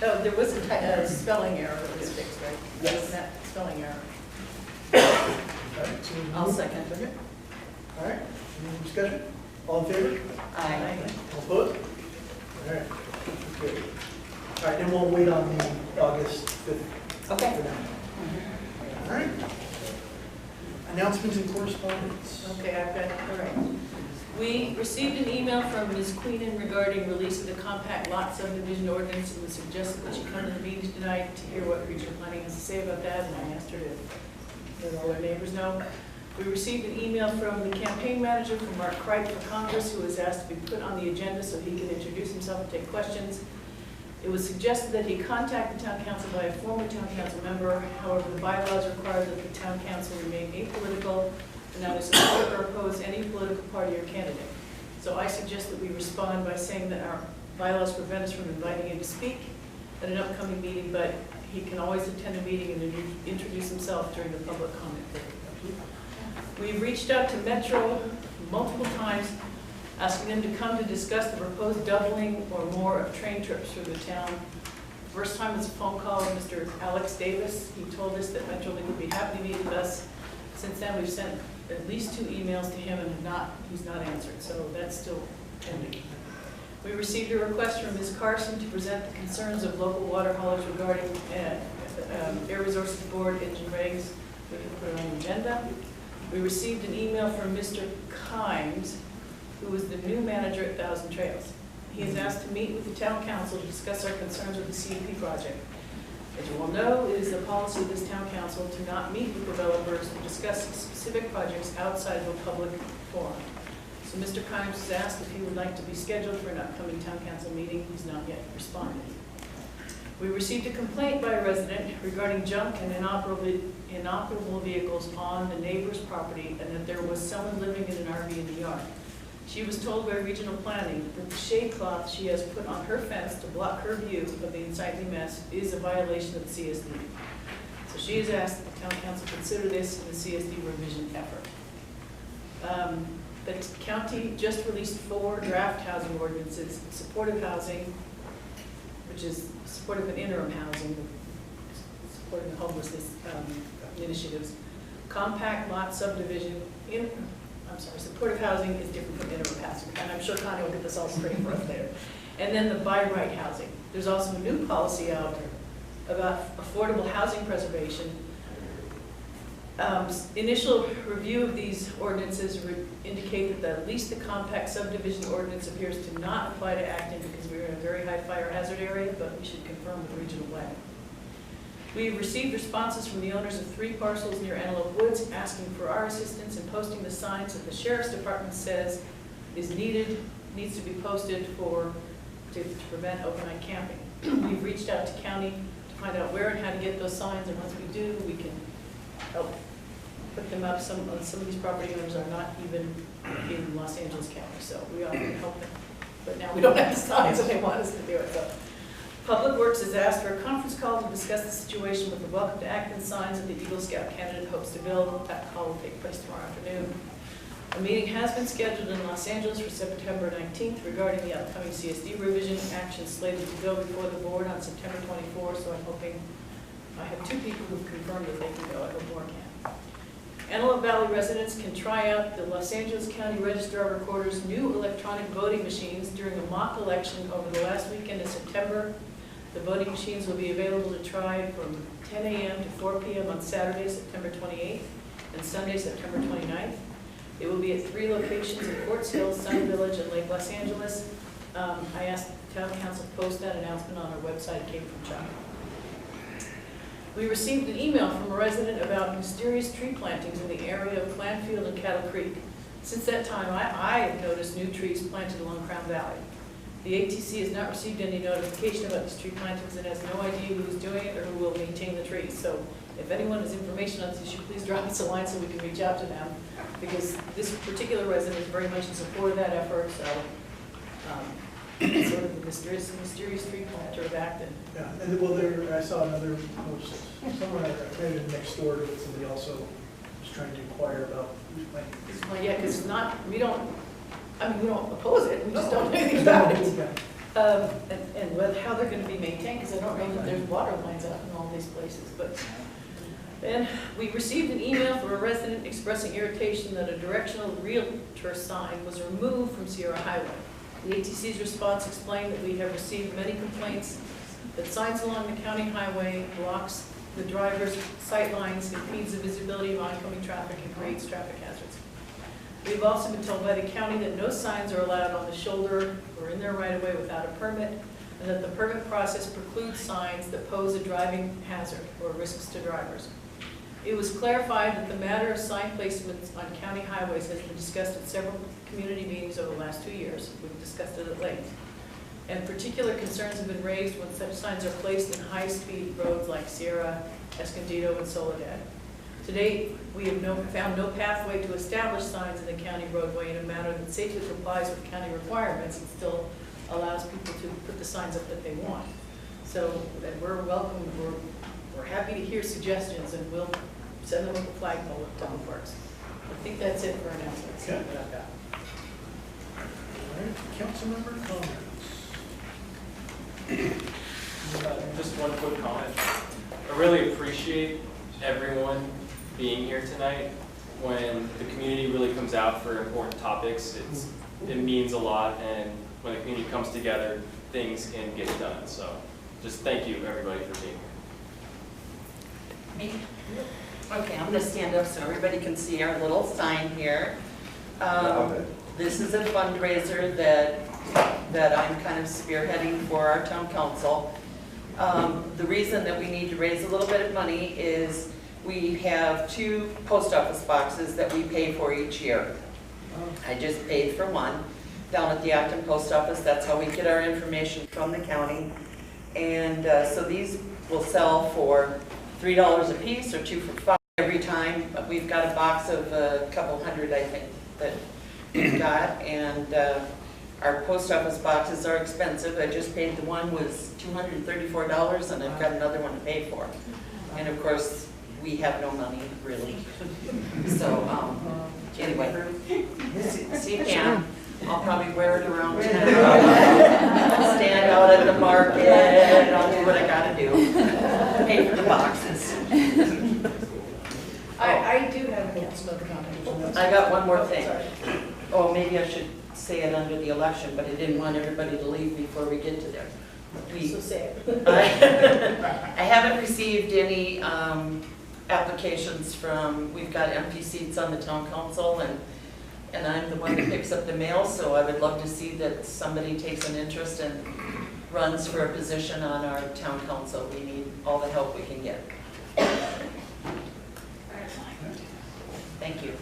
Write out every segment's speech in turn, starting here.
Oh, there was a spelling error that was fixed, right? Yes. That spelling error. All right, so I'll second. Second. All right, any discussion? All in favor? Aye. All opposed? All right, okay. All right, then we'll wait on the August 5th. Okay. For now. All right. Announcements and correspondence. Okay, I've got, all right. We received an email from Ms. Queenan regarding release of the compact lot subdivision ordinance, and was suggested that she come to the meeting tonight to hear what regional planning has to say about that, and I asked her to let all our neighbors know. We received an email from the campaign manager from Mark Cripe for Congress, who was asked to be put on the agenda so he can introduce himself and take questions. It was suggested that he contact the town council by a former town council member. However, the bylaws require that the town council remain apolitical and neither support or oppose any political party or candidate. So I suggest that we respond by saying that our bylaws prevent us from inviting him to speak at an upcoming meeting, but he can always attend a meeting and introduce himself during the public comment period. We've reached out to Metro multiple times, asking them to come to discuss the proposed doubling or more of train trips through the town. First time was a phone call with Mr. Alex Davis. He told us that Metrolink would be happy to meet with us. Since then, we've sent at least 2 emails to him and he's not answered, so that's still pending. We received a request from Ms. Carson to present the concerns of local water haulers regarding Air Resources Board engine regs. We can put it on the agenda. We received an email from Mr. Kimes, who is the new manager at Thousand Trails. He has asked to meet with the town council to discuss our concerns with the CUP project. As you all know, it is the policy of this town council to not meet with developers and discuss specific projects outside of a public forum. So Mr. Kimes has asked if he would like to be scheduled for an upcoming town council meeting. He's not yet responded. We received a complaint by a resident regarding junk and inoperable vehicles on the neighbor's property, and that there was someone living in an RV in the yard. She was told by regional planning that the shade cloth she has put on her fence to block her view of the unsightly mess is a violation of the CSD. So she has asked that the town council consider this in the CSD revision effort. The county just released 4 draft housing ordinances: supportive housing, which is supportive and interim housing, supporting the homelessness initiatives, compact lot subdivision, supportive housing is different from interim housing, and I'm sure Connie will get this all straight for us later. And then the by right housing. There's also a new policy out about affordable housing preservation. Initial review of these ordinances indicate that at least the compact subdivision ordinance appears to not apply to Acton because we're in a very high fire hazard area, but we should confirm with regional planning. We received responses from the owners of 3 parcels near Antelope Woods asking for our assistance in posting the signs that the Sheriff's Department says needs to be posted to prevent overnight camping. We've reached out to county to find out where and how to get those signs, and once we do, we can help put them up. Some of these property owners are not even in Los Angeles County, so we ought to help them. But now we don't have the signs, so they want us to do it. So Public Works has asked for a conference call to discuss the situation with the Welcome to Acton signs that the Eagle Scout candidate hopes to build. That call will take place tomorrow afternoon. A meeting has been scheduled in Los Angeles for September 19th regarding the upcoming CSD revision. Action slated to go before the board on September 24th, so I'm hoping, I have 2 people who've confirmed that they can go. I hope more can. Antelope Valley residents can try out the Los Angeles County Registrar Recorder's new electronic voting machines during a mock election over the last weekend of September. The voting machines will be available to try from 10 a.m. to 4 p.m. on Saturday, September 28th, and Sunday, September 29th. It will be at 3 locations in Forts Hills, Sun Village, and Lake Los Angeles. I asked the town council to post that announcement on our website. It came from Chuck. We received an email from a resident about mysterious tree plantings in the area of Plantfield and Cattle Creek. Since that time, I have noticed new trees planted along Crown Valley. The ATC has not received any notification about these tree plantings and has no idea who is doing it or who will maintain the trees. So if anyone has information on this issue, please drop us a line so we can reach out to them, because this particular resident is very much in support of that effort. So sort of the mysterious tree planter of Acton. Yeah, and well, I saw another post somewhere, I read it next door to it, somebody also was trying to inquire about who's planting. Yeah, because we don't oppose it, we just don't do anything about it. Yeah. and how they're gonna be maintained, because I don't know that there's water lines out in all these places, but. And we received an email from a resident expressing irritation that a directional realtor sign was removed from Sierra Highway. The ATC's response explained that we have received many complaints that signs along the county highway blocks the driver's sight lines, impedes the visibility of oncoming traffic, and creates traffic hazards. We've also been told by the county that no signs are allowed on the shoulder or in their right-of-way without a permit, and that the permit process precludes signs that pose a driving hazard or risks to drivers. It was clarified that the matter of sign placements on county highways has been discussed at several community meetings over the last 2 years. We've discussed it at length. And particular concerns have been raised when such signs are placed in high-speed roads like Sierra, Escondido, and Soledad. To date, we have found no pathway to establish signs in the county roadway in a manner that safely complies with county requirements and still allows people to put the signs up that they want. So we're welcome, we're happy to hear suggestions, and we'll send them up a flagpole at town parks. I think that's it for announcements. Okay. That I've got. All right, council member comments. Just one quick comment. I really appreciate everyone being here tonight. When the community really comes out for important topics, it means a lot, and when the community comes together, things can get done. So just thank you, everybody, for being here. Me? Okay, I'm going to stand up so everybody can see our little sign here. This is a fundraiser that I'm kind of spearheading for our town council. The reason that we need to raise a little bit of money is we have 2 post office boxes that we pay for each year. I just paid for one down at the Acton Post Office. That's how we get our information from the county. And so these will sell for $3 a piece or 2 for $5 every time. We've got a box of a couple hundred, I think, that we've got. And our post office boxes are expensive. I just paid, the one was $234, and I've got another one to pay for. And of course, we have no money, really. So anyway, see Pam. I'll probably wear it around town. I'll stand out at the market, and I'll do what I gotta do. Pay for the boxes. I do have a council member comment. I got one more thing. Sorry. Oh, maybe I should say it under the election, but I didn't want everybody to leave before we get to there. So say it. I haven't received any applications from, we've got empty seats on the town council, and I'm the one that picks up the mail, so I would love to see that somebody takes an interest and runs for a position on our town council. We need all the help we can get. Thank you.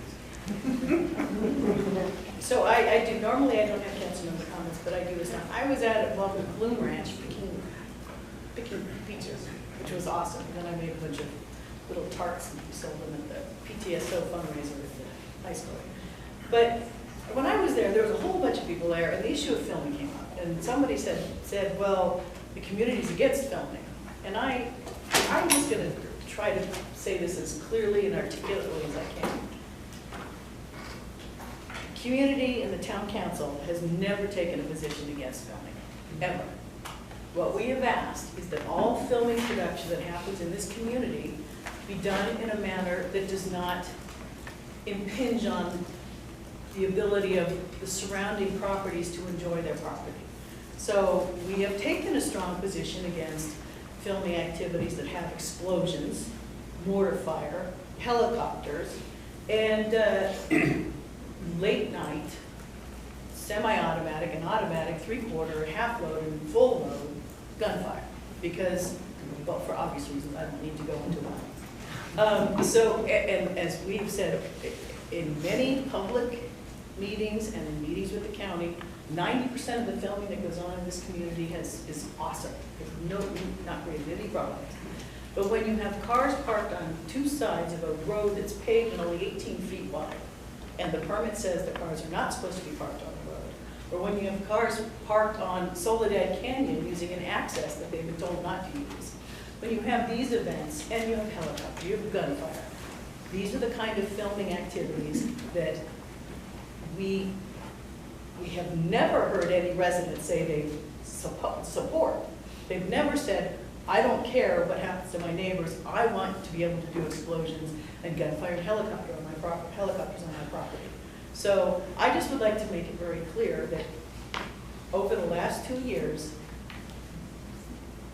So I do, normally I don't have council member comments, but I do this now. I was at Welcome Bloom Ranch picking peaches, which was awesome. And then I made a bunch of little tarts and we sold them at the PTSO fundraiser at the high school. But when I was there was a whole bunch of people there, and the issue of filming came up. And somebody said, well, the community's against filming. And I'm just going to try to say this as clearly and articulately as I can. The community and the town council has never taken a position against filming, ever. What we have asked is that all filming production that happens in this community be done in a manner that does not impinge on the ability of the surrounding properties to enjoy their property. So we have taken a strong position against filming activities that have explosions, mortar fire, helicopters, and late night, semi-automatic and automatic, 3/4, half load, and full load gunfire. Because, well, for obvious reasons, I don't need to go into one. So, and as we've said, in many public meetings and in meetings with the county, 90% of the filming that goes on in this community is awesome. There's not created any problems. But when you have cars parked on 2 sides of a road that's paved and only 18 feet wide, and the permit says the cars are not supposed to be parked on the road, or when you have cars parked on Soledad Canyon using an access that they've been told not to use, when you have these events and you have helicopter, you have gunfire, these are the kind of filming activities that we have never heard any resident say they've support. They've never said, I don't care what happens to my neighbors, I want to be able to do explosions and gunfire helicopters on my property. So I just would like to make it very clear that over the last 2 years,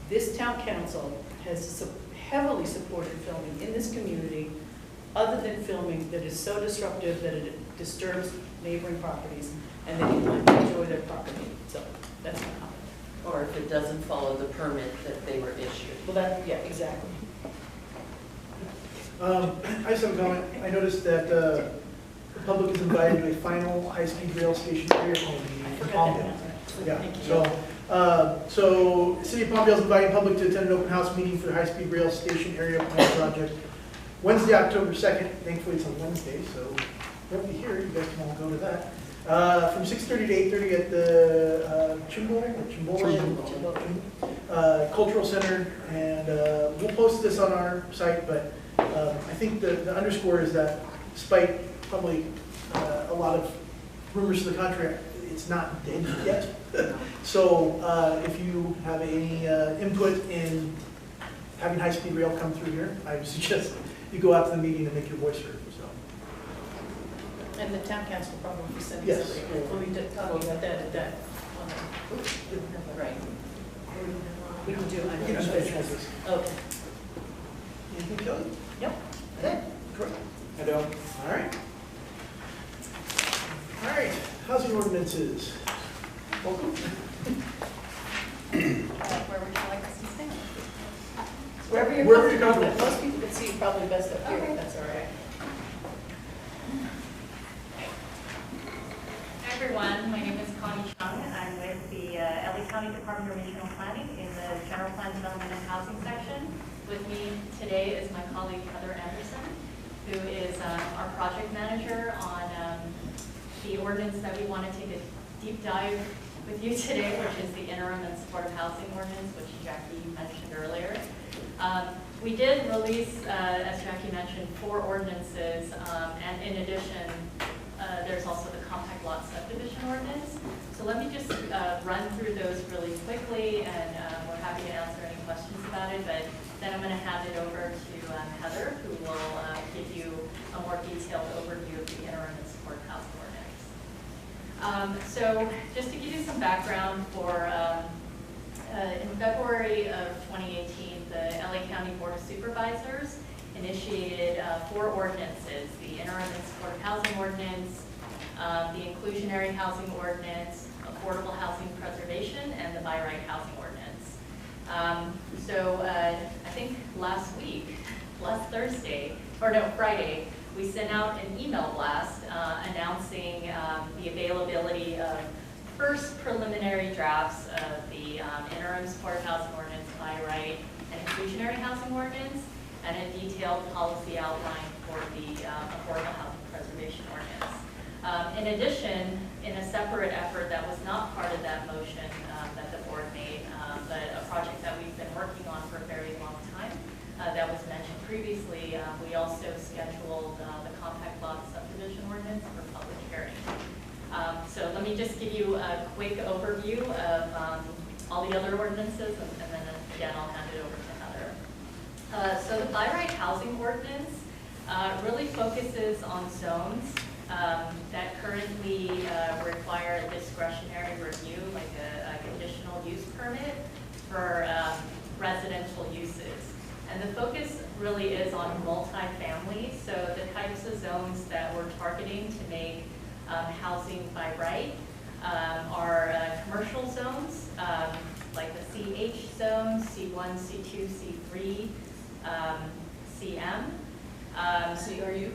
this town council has heavily supported filming in this community, other than filming that is so disruptive that it disturbs neighboring properties and they can want to enjoy their property. So that's my comment. Or if it doesn't follow the permit that they were issued. Well, that, yeah, exactly. I just have a comment. I noticed that the public is invited to a final high-speed rail station area meeting in Palmdale. Yeah, so City of Palmdale is inviting public to attend an open house meeting for the high-speed rail station area plan project Wednesday, October 2nd. Thankfully, it's on Wednesday, so won't be here. You guys can all go to that. From 6:30 to 8:30 at the Cultural Center, and we'll post this on our site, but I think the underscore is that despite probably a lot of rumors to the contrary, it's not dead yet. So if you have any input in having high-speed rail come through here, I would suggest you go out to the meeting and make your voice heard. And the town council probably will be sending Yes. somebody. We'll be talking about that at that. Right. We can do, I You can know. finish this. Okay. Anything, Kelly? Yep. Okay. I don't. All right. All right. Housing ordinances. Welcome. Where would you like us to stand? Wherever you're Wherever you're comfortable. comfortable. Most people can see you probably best up here, Okay. if that's all right. Hi everyone, my name is Connie Chung. I'm with the LA County Department of Regional Planning in the General Plan Development and Housing section. With me today is my colleague Heather Anderson, who is our project manager on the ordinance that we want to take a deep dive with you today, which is the interim and supportive housing ordinance, which Jackie mentioned earlier. We did release, as Jackie mentioned, 4 ordinances, and in addition, there's also the compact lot subdivision ordinance. So let me just run through those really quickly, and we're happy to answer any questions about it, but then I'm going to hand it over to Heather, who will give you a more detailed overview of the interim and supportive housing ordinance. So just to give you some background for in February of 2018, the LA County Board of Supervisors initiated 4 ordinances: the interim and supportive housing ordinance, the inclusionary housing ordinance, affordable housing preservation, and the by right housing ordinance. So I think last Friday, we sent out an email blast announcing the availability of first preliminary drafts of the interim supportive housing ordinance, by right, and inclusionary housing ordinance, and a detailed policy outline for the affordable housing preservation ordinance. In addition, in a separate effort that was not part of that motion that the board made, but a project that we've been working on for a very long time, that was mentioned previously, we also scheduled the compact lot subdivision ordinance for public hearing. So let me just give you a quick overview of all the other ordinances, and then again, I'll hand it over to Heather. So the by right housing ordinance really focuses on zones that currently require a discretionary review, like a conditional use permit for residential uses. And the focus really is on multifamily, so the types of zones that we're targeting to make housing by right are commercial zones, like the CH zone, C1, C2, C3, CM. CRU?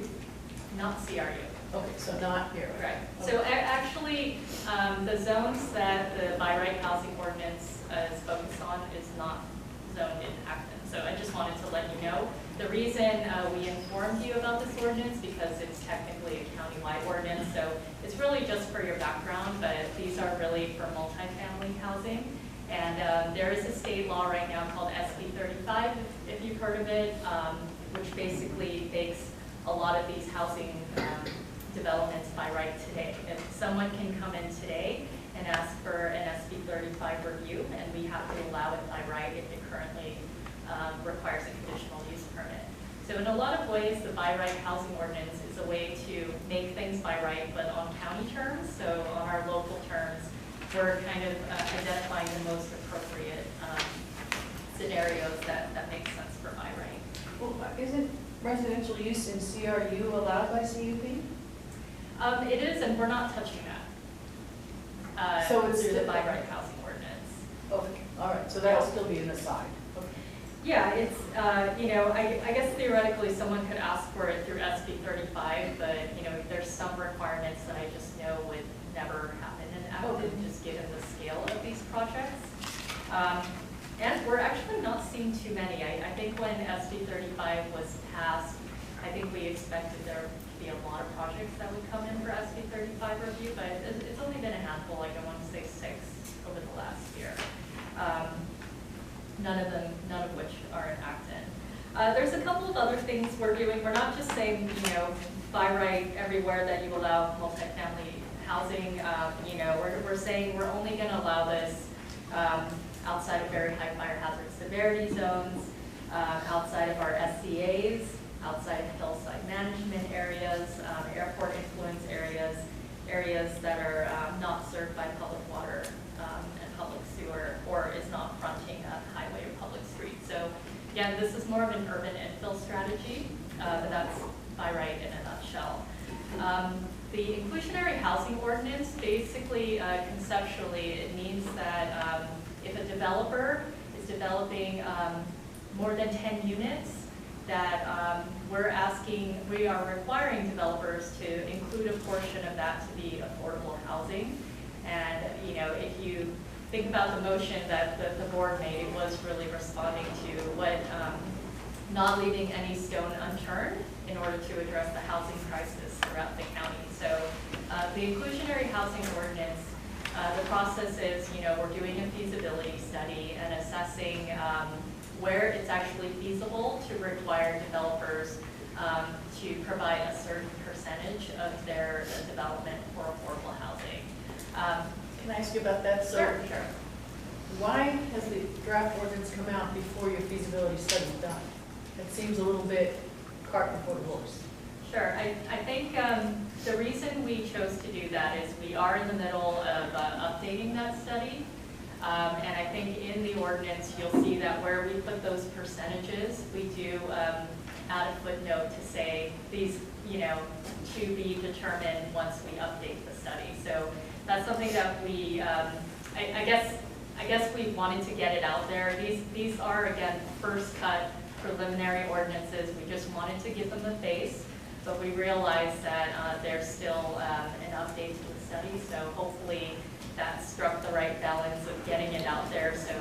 Not CRU. Okay, so not here. Right. Okay. So actually, the zones that the by right housing ordinance is focused on is not zoned in Acton. So I just wanted to let you know. The reason we informed you about this ordinance because it's technically a county-wide ordinance, so it's really just for your background, but these are really for multifamily housing. And there is a state law right now called SB 35, if you've heard of it, which basically makes a lot of these housing developments by right today. If someone can come in today can ask for an SB 35 review, and we have to allow it by right if it currently requires a conditional use permit. So in a lot of ways, the by right housing ordinance is a way to make things by right, but on county terms. So on our local terms, we're kind of identifying the most appropriate scenarios that make sense for by right. Well, isn't residential use in CRU allowed by CUP? It is, and we're not touching that. So it's through the the- by right housing ordinance. Okay, all right, so that'll still be an aside. Okay. Yeah, it's, I guess theoretically, someone could ask for it through SB 35, but, there's some requirements that I just know would never happen in Acton, just given the scale of these projects. And we're actually not seeing too many. I think when SB 35 was passed, I think we expected there to be a lot of projects that would come in for SB 35 review, but it's only been a handful, like I want to say 6 over the last year. None of which are in Acton. There's a couple of other things we're doing. We're not just saying, by right everywhere that you allow multifamily housing. We're saying we're only going to allow this outside of very high fire hazard severity zones, outside of our SCAs, outside of hillside management areas, airport influence areas, areas that are not served by public water and public sewer, or is not fronting a highway or public street. So again, this is more of an urban infill strategy, but that's by right in a nutshell. The inclusionary housing ordinance, basically, conceptually, it means that if a developer is developing more than 10 units, that we are requiring developers to include a portion of that to be affordable housing. And if you think about the motion that the board made, it was really responding to what not leaving any stone unturned in order to address the housing crisis throughout the county. So the inclusionary housing ordinance, the process is, we're doing a feasibility study and assessing where it's actually feasible to require developers to provide a certain percentage of their development for affordable housing. Can I ask you about that? So Sure. why has the draft ordinance come out before your feasibility study is done? It seems a little bit cart before the horse. Sure. I think the reason we chose to do that is we are in the middle of updating that study. And I think in the ordinance, you'll see that where we put those percentages, we do add a footnote to say these, to be determined once we update the study. So that's something that we, I guess we wanted to get it out there. These are, again, first cut preliminary ordinances. We just wanted to give them a face, but we realized that there's still an update to the study. So hopefully that struck the right balance of getting it out there so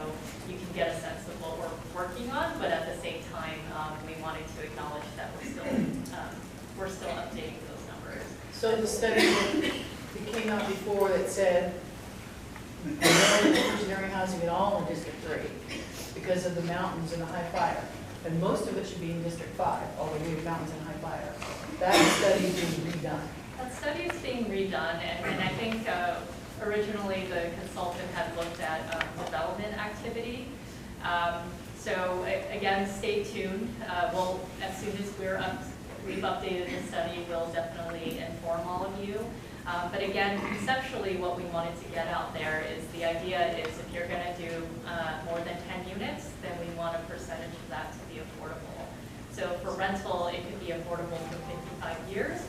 you can get a sense of what we're working on, but at the same time, we wanted to acknowledge that we're still updating those numbers. So the study that came out before that said no inclusionary housing at all in District 3 because of the mountains and the high fire. And most of it should be in District 5, although we have mountains and high fire. That study is being redone. That study is being redone, and I think originally the consultant had looked at development activity. So again, stay tuned. As soon as we've updated the study, we'll definitely inform all of you. But again, conceptually, what we wanted to get out there is the idea is if you're going to do more than 10 units, then we want a percentage of that to be affordable. So for rental, it could be affordable for 55 years,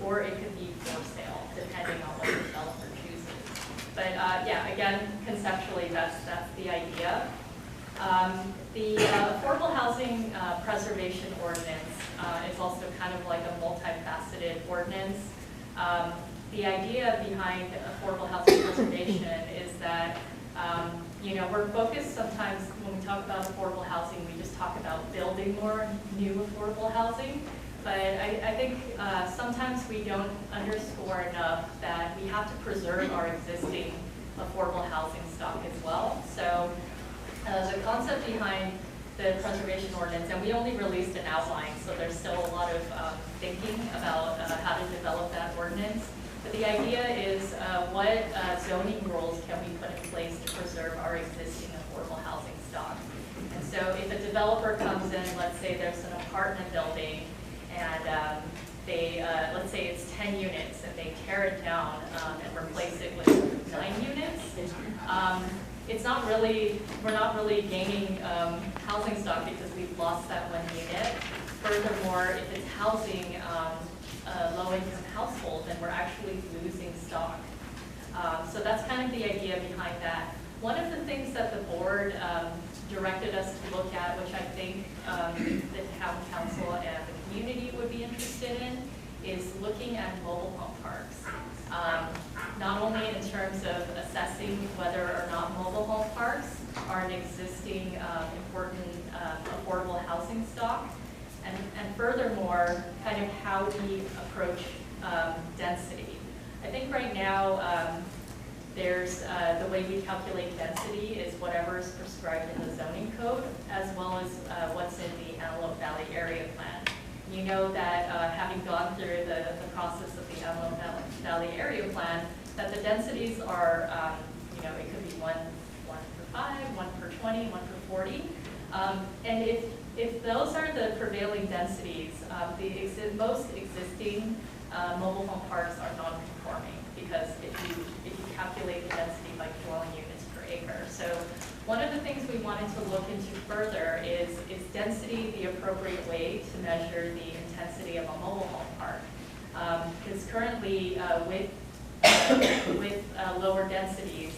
or it could be for sale, depending on what the developer chooses. But yeah, again, conceptually, that's the idea. The Affordable Housing Preservation Ordinance is also kind of like a multifaceted ordinance. The idea behind affordable housing preservation is that, we're focused sometimes when we talk about affordable housing, we just talk about building more new affordable housing. But I think sometimes we don't underscore enough that we have to preserve our existing affordable housing stock as well. So the concept behind the preservation ordinance, and we only released an outline, so there's still a lot of thinking about how to develop that ordinance. But the idea is what zoning rules can we put in place to preserve our existing affordable housing stock? And so if a developer comes in, let's say there's an apartment building, and let's say it's 10 units, and they tear it down and replace it with 9 units, it's not really, we're not really gaining housing stock because we've lost that 1 unit. Furthermore, if it's housing a low-income household, then we're actually losing stock. So that's kind of the idea behind that. One of the things that the board directed us to look at, which I think the town council and the community would be interested in, is looking at mobile home parks. Not only in terms of assessing whether or not mobile home parks are an existing important affordable housing stock, and furthermore, kind of how we approach density. I think right now, there's the way we calculate density is whatever is prescribed in the zoning code, as well as what's in the Antelope Valley Area Plan. You know that having gone through the process of the Antelope Valley Area Plan, that the densities are, it could be 1 per 5, 1 per 20, 1 per 40. And if those are the prevailing densities, most existing mobile home parks are non-conforming, because if you calculate the density by dwelling units per acre. So one of the things we wanted to look into further is density the appropriate way to measure the intensity of a mobile home park? Because currently with lower densities,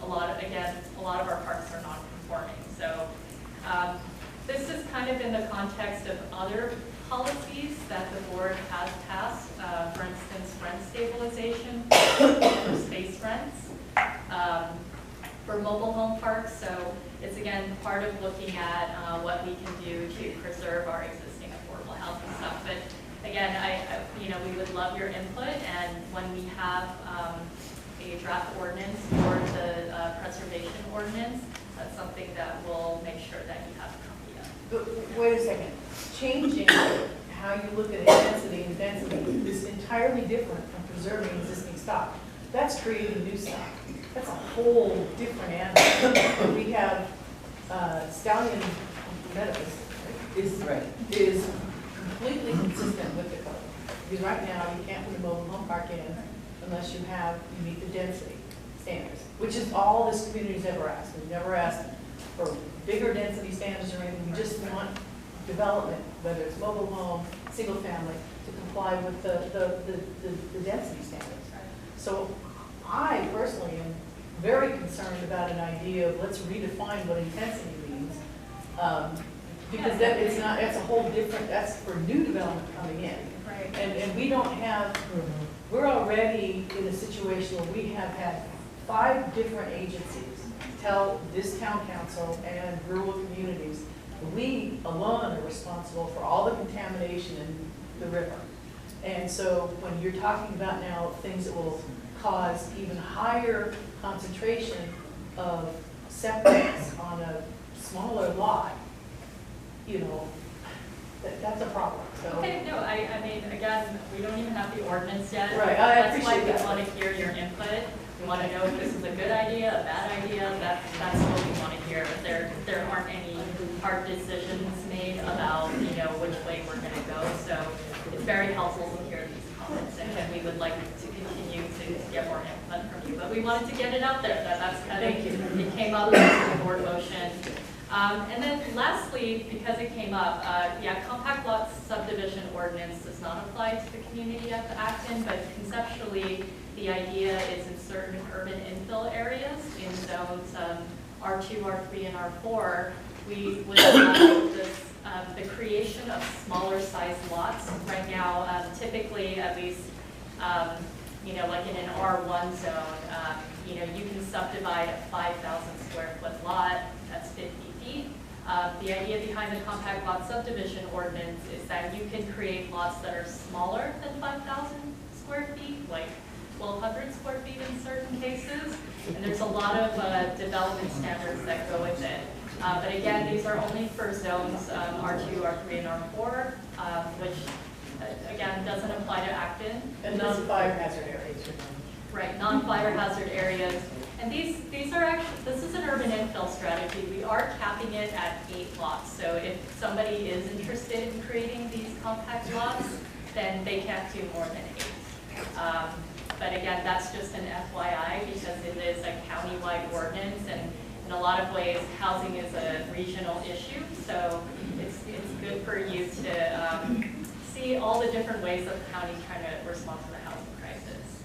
a lot of our parks are non-conforming. So this is kind of in the context of other policies that the board has passed, for instance, rent stabilization for space rents for mobile home parks. So it's again part of looking at what we can do to preserve our existing affordable housing stock. But again, we would love your input, and when we have a draft ordinance for the Preservation Ordinance, that's something that we'll make sure that you have a copy of. But wait a second, changing how you look at intensity and density is entirely different from preserving existing stock. That's creating new stock. That's a whole different animal. We have Stallion Meadows is completely consistent with the code. Because right now you can't put a mobile home park in unless you meet the density standards, which is all this community's ever asked. We've never asked for bigger density standards or anything. We just want development, whether it's mobile home, single family, to comply with the density standards. So I personally am very concerned about an idea of let's redefine what intensity means, because that's a whole different, that's for new development coming in. Right. And we don't have, we're already in a situation where we have had 5 different agencies tell this town council and rural communities we alone are responsible for all the contamination in the river. And so when you're talking about now things that will cause even higher concentration of septics on a smaller lot, that's a problem. So. Okay, no, I mean, again, we don't even have the ordinance yet. Right, I That's why appreciate we that. want to hear your input. We want to know if this is a good idea, a bad idea. That's what we want to hear. But there aren't any hard decisions made about, which way we're going to go. So it's very helpful to hear these comments, and we would like to continue to get more input from you. But we wanted to get it out there. That's kind of, it came up as a board motion. And then lastly, because it came up, compact lot subdivision ordinance does not apply to the community of Acton, but conceptually, the idea is in certain urban infill areas, in zones R2, R3, and R4, we would allow this, the creation of smaller sized lots. Right now, typically, at least, like in an R1 zone, you can subdivide a 5,000 square foot lot, that's 50 feet. The idea behind the compact lot subdivision ordinance is that you can create lots that are smaller than 5,000 square feet, like 1,200 square feet in certain cases, and there's a lot of development standards that go with it. But again, these are only for zones R2, R3, and R4, which again, doesn't apply to Acton. And non-fire hazard areas. Right, non-fire hazard areas. And these are actually, this is an urban infill strategy. We are capping it at 8 lots. So if somebody is interested in creating these compact lots, then they can't do more than 8. But again, that's just an FYI because it is a county-wide ordinance, and in a lot of ways, housing is a regional issue. So it's good for you to see all the different ways that the county is trying to respond to the housing crisis.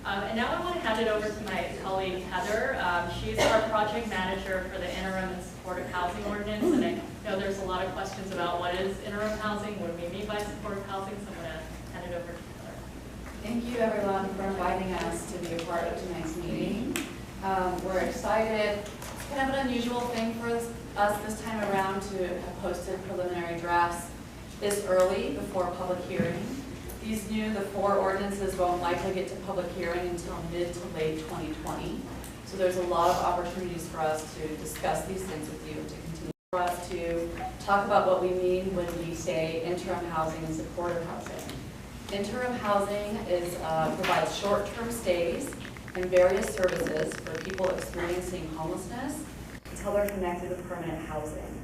And now I want to hand it over to my colleague Heather. She's our project manager for the interim and supportive housing ordinance. And I know there's a lot of questions about what is interim housing, what do we mean by supportive housing, so I'm going to hand it over to Heather. Thank you everyone for inviting us to be a part of tonight's meeting. We're excited. It's kind of an unusual thing for us this time around to have posted preliminary drafts this early before a public hearing. The 4 ordinances won't likely get to public hearing until mid to late 2020. So there's a lot of opportunities for us to discuss these things with you, to continue for us to talk about what we mean when we say interim housing and supportive housing. Interim housing provides short-term stays and various services for people experiencing homelessness until they're connected with permanent housing.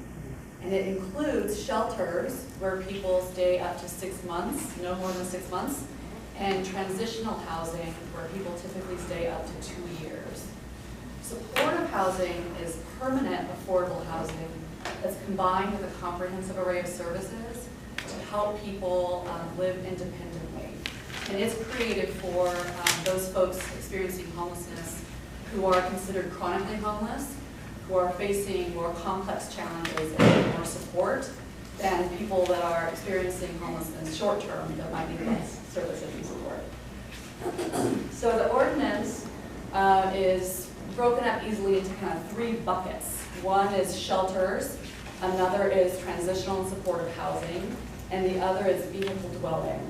And it includes shelters where people stay up to 6 months, no more than 6 months, and transitional housing where people typically stay up to 2 years. Supportive housing is permanent affordable housing that's combined with a comprehensive array of services to help people live independently. And it's created for those folks experiencing homelessness who are considered chronically homeless, who are facing more complex challenges and need more support than people that are experiencing homelessness short-term that might need less services and support. So the ordinance is broken up easily into kind of 3 buckets. One is shelters, another is transitional and supportive housing, and the other is vehicle dwelling.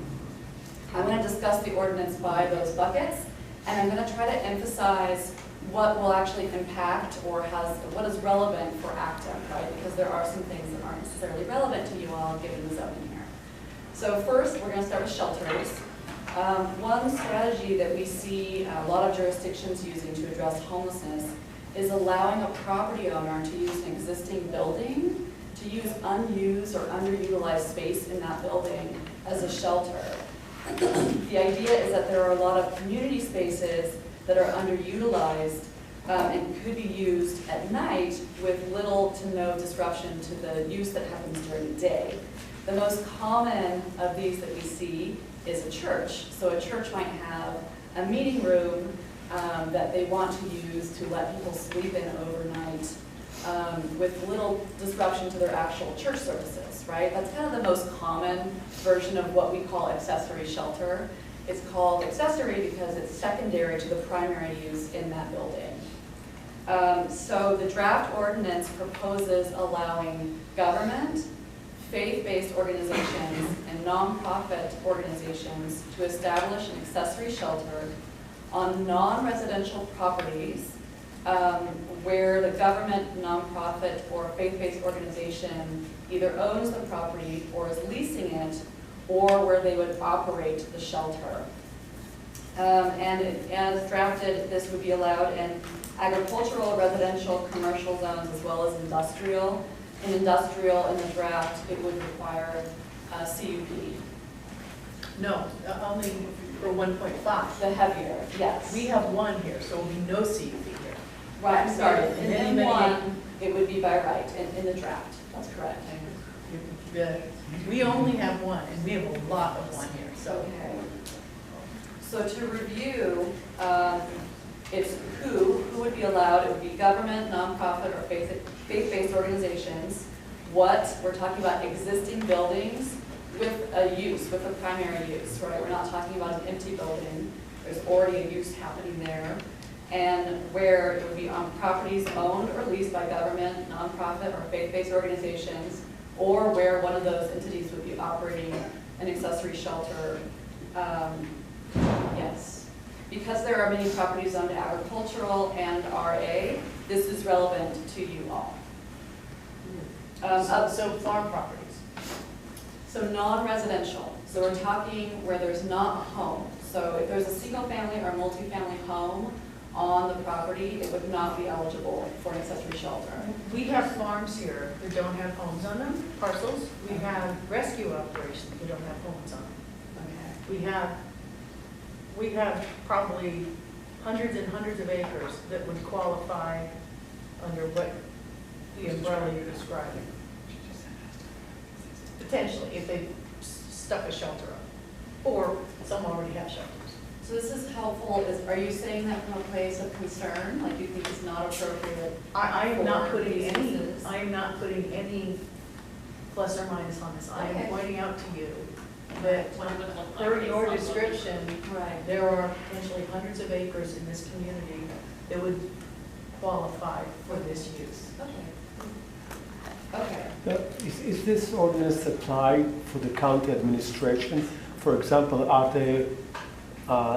I'm going to discuss the ordinance by those buckets, and I'm going to try to emphasize what will actually impact or what is relevant for Acton, right? Because there are some things that aren't necessarily relevant to you all given the zoning here. So first, we're going to start with shelters. One strategy that we see a lot of jurisdictions using to address homelessness is allowing a property owner to use an existing building to use unused or underutilized space in that building as a shelter. The idea is that there are a lot of community spaces that are underutilized and could be used at night with little to no disruption to the use that happens during the day. The most common of these that we see is a church. So a church might have a meeting room that they want to use to let people sleep in overnight with little disruption to their actual church services, right? That's kind of the most common version of what we call accessory shelter. It's called accessory because it's secondary to the primary use in that building. So the draft ordinance proposes allowing government, faith-based organizations, and nonprofit organizations to establish an accessory shelter on non-residential properties where the government, nonprofit, or faith-based organization either owns the property or is leasing it, or where they would operate the shelter. And as drafted, this would be allowed in agricultural, residential, commercial zones, as well as industrial. In industrial, in the draft, it would require a CUP. No, only for 1.5. The heavier, yes. We have 1 here, so there'll be no CUP here. Right, sorry. And In anybody- one, it would be by right, in the draft. That's correct. We only have 1, and we have a lot of 1 here, so. Okay. So to review, it's who would be allowed. It would be government, nonprofit, or faith-based organizations. What, we're talking about existing buildings with a use, with a primary use, right? We're not talking about an empty building. There's already a use happening there. And where it would be on properties owned or leased by government, nonprofit, or faith-based organizations, or where one of those entities would be operating an accessory shelter. Yes. Because there are many properties owned agricultural and RA, this is relevant to you all. So farm properties. So non-residential, so we're talking where there's not a home. So if there's a single-family or multi-family home on the property, it would not be eligible for an accessory shelter. We have farms here that don't have homes on them, parcels. We have rescue operations that don't have homes on them. Okay. We have probably hundreds and hundreds of acres that would qualify under what the umbrella you're describing. Potentially, if they stuck a shelter up, or some already have shelters. So this is helpful, are you saying that from a place of concern, like you think it's not appropriate? I am not For putting any, businesses. I am not putting any plus or minus on this. I am Okay. pointing out to you that What it would look like per based your on what- description, Right. there are potentially hundreds of acres in this community that would qualify for this use. Okay. Okay. Now, is this ordinance applied for the county administration? For example, are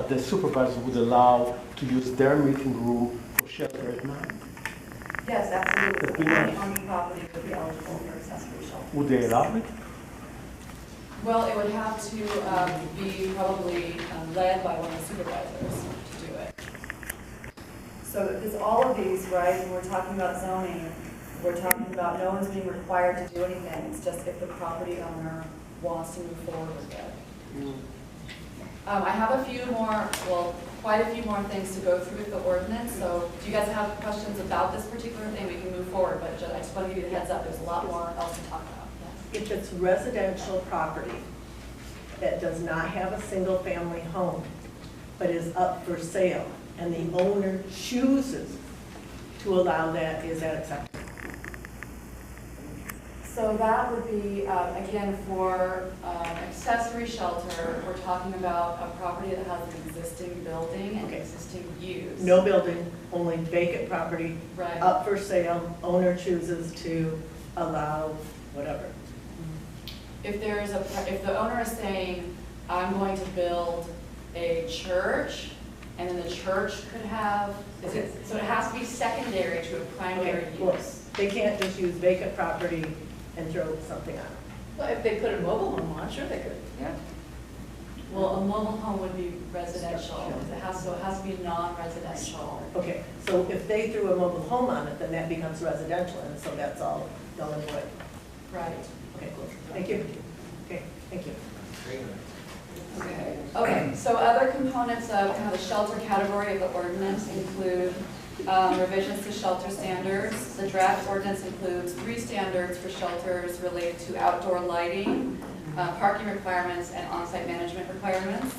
the supervisor would allow to use their meeting room for shelter at night? Yes, absolutely. But we don't- On the property would be eligible for accessory shelter. Would they allow it? Well, it would have to be probably led by one of the supervisors to do it. So, because all of these, right, when we're talking about zoning, we're talking about no one's being required to do anything. It's just if the property owner wants to move forward with it. I have a few more, well, quite a few more things to go through with the ordinance, so do you guys have questions about this particular thing? We can move forward, but I just want to give you the heads up, there's a lot more else to talk about. If it's residential property that does not have a single-family home, but is up for sale, and the owner chooses to allow that, is that acceptable? So that would be, again, for accessory shelter, we're talking about a property that has an existing building and Okay. existing use. No building, only vacant property, Right. up for sale, owner chooses to allow whatever. If there's if the owner is saying, I'm going to build a church, and then the church could have, so it has to be secondary to a primary Okay, well, use. they can't just use vacant property and throw something on it. Well, if they put a mobile home on, sure they could. Yeah. Well, a mobile home would be residential, it has to be non-residential. Okay, so if they threw a mobile home on it, then that becomes residential, and so that's all null and void. Right. Okay, cool. Thank you. Okay, thank you. Okay, so other components of kind of the shelter category of the ordinance include revisions to shelter standards. The draft ordinance includes 3 standards for shelters related to outdoor lighting, parking requirements, and on-site management requirements.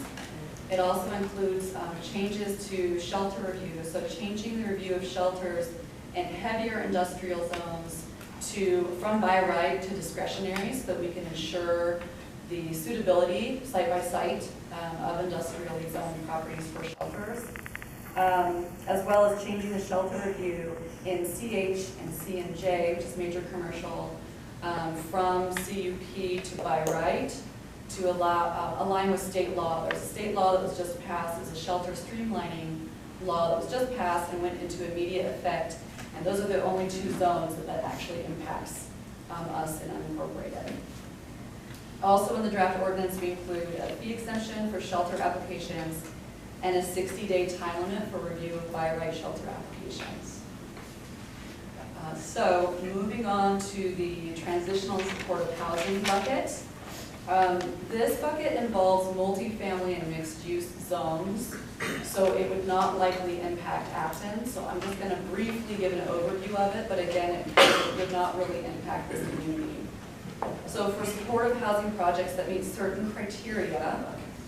It also includes changes to shelter review, so changing the review of shelters in heavier industrial zones from by right to discretionary, so that we can ensure the suitability site by site of industrially zoned properties for shelters, As well as changing the shelter review in CH and C and J, which is major commercial, from CUP to by right to align with state law. There's a state law that was just passed, it's a shelter streamlining law that was just passed and went into immediate effect, and those are the only 2 zones that actually impacts us in unincorporated. Also in the draft ordinance, we include a fee exemption for shelter applications and a 60-day time limit for review of by right shelter applications. So moving on to the transitional and supportive housing bucket. This bucket involves multifamily and mixed-use zones, so it would not likely impact Acton. So I'm just going to briefly give an overview of it, but again, it would not really impact this community. So for supportive housing projects that meet certain criteria